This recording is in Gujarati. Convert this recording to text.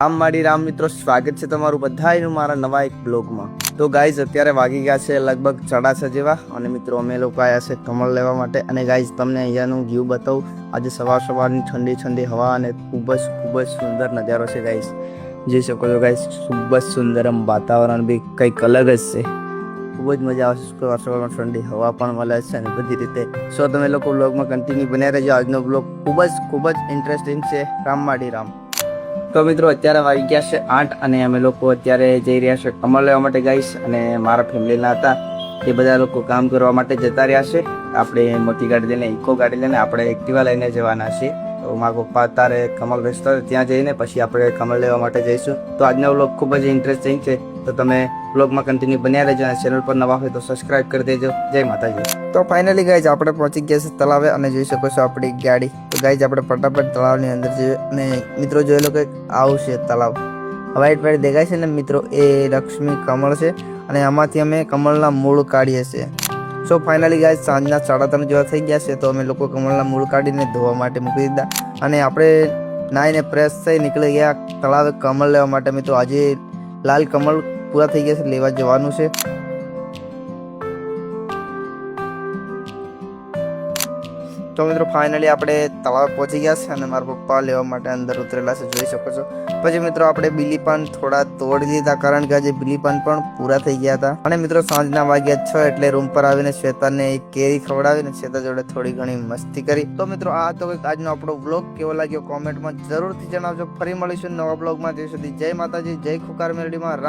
રામ મિત્રો, સ્વાગત છે તમારું બધાનું મારા નવા એક બ્લોગમાં। તો ગાઈઝ અત્યારે વાગી ગયા છે લગભગ 6:30 જેવા અને મિત્રો અમે લોકો આવ્યા છે કમળ લેવા માટે। અને ગાઈઝ તમને અહીંયાનું વ્યૂ બતાવું। આજે સવારની ઠંડી હવા અને ખૂબ જ સુંદર નજારો છે ગાઈઝ, જોઈ શકો છો ગાઈઝ। ખૂબ જ સુંદર વાતાવરણ બી કંઈક અલગ જ છે, ખૂબ જ મજા આવશે। સવારમાં ઠંડી હવા પણ મળે છે અને બધી રીતે। સો તમે લોકો બ્લોગમાં કન્ટિન્યુ બન્યા રહેજો। આજનો બ્લોગ ખૂબ જ ઇન્ટરેસ્ટિંગ છે। રામ। તો મિત્રો અત્યારે વાગી ગયા છે 8 અને અમે લોકો અત્યારે જઈ રહ્યા છે કમળ લેવા માટે ગાઈસ। અને મારા ફેમિલીના હતા એ બધા લોકો કામ કરવા માટે જતા રહ્યા છે। આપણે મોટી ગાડી લઈને ઇકો ગાડી લઈને આપણે એક્ટિવા લઈને જવાના છીએ। તો મારા પપ્પા અત્યારે કમળ વેચતા ત્યાં જઈને પછી આપણે કમળ લેવા માટે જઈશું। તો આજનો વ્લોગ ખૂબ જ ઇન્ટરેસ્ટિંગ છે, તો તમે વ્લોગમાં કન્ટિન્યુ બન્યા રહેજો અને ચેનલ પર નવા હોય તો સબસ્ક્રાઇબ કરી દેજો। જય માતાજી। તો ફાઇનલી ગાઈઝ આપણે પહોંચી ગયા છે તળાવે અને જોઈ શકો છો આપણી ગાડી। તો ગાઈઝ આપણે ફટાફટ તળાવની અંદર જઈએ અને મિત્રો જોઈ લો કે આવું છે તળાવ। વ્હાઈટ દેખાય છે ને મિત્રો, એ લક્ષ્મી કમળ છે અને આમાંથી અમે કમળના મૂળ કાઢીએ છીએ। સો ફાઇનલી ગાઈઝ સાંજના 3:30 જેવા થઈ ગયા છે, તો અમે લોકો કમળના મૂળ કાઢીને ધોવા માટે મૂકી દીધા અને આપણે નાહીને ફ્રેશ થઈ નીકળી ગયા તળાવે કમળ લેવા માટે। મિત્રો આજે લાલ કમળ પૂરા થઈ ગયા છે, લેવા જવાનું છે। તો મિત્રો ફાઇનલી આપણે તળાવ પહોંચી ગયા છે અને મારા પપ્પા લેવા માટે અંદર ઉતરેલા છે, જોઈ શકો છો। પછી મિત્રો આપણે બીલીપાન થોડા તોડી દીધા કારણ કે આજે બીલીપાન પણ પૂરા થઈ ગયા હતા। અને મિત્રો સાંજના વાગ્યા 6 એટલે રૂમ પર આવીને શ્વેતાને એક કેરી ખવડાવીને શ્વેતા જોડે થોડી ઘણી મસ્તી કરી। તો મિત્રો આ તો આજનો આપણો વ્લોગ કેવો લાગ્યો કોમેન્ટમાં જરૂરથી જણાવજો। ફરી મળીશું નવા બ્લોગમાં, ત્યાં સુધી જય માતાજી, જય ખુખાર મેલડીમાં।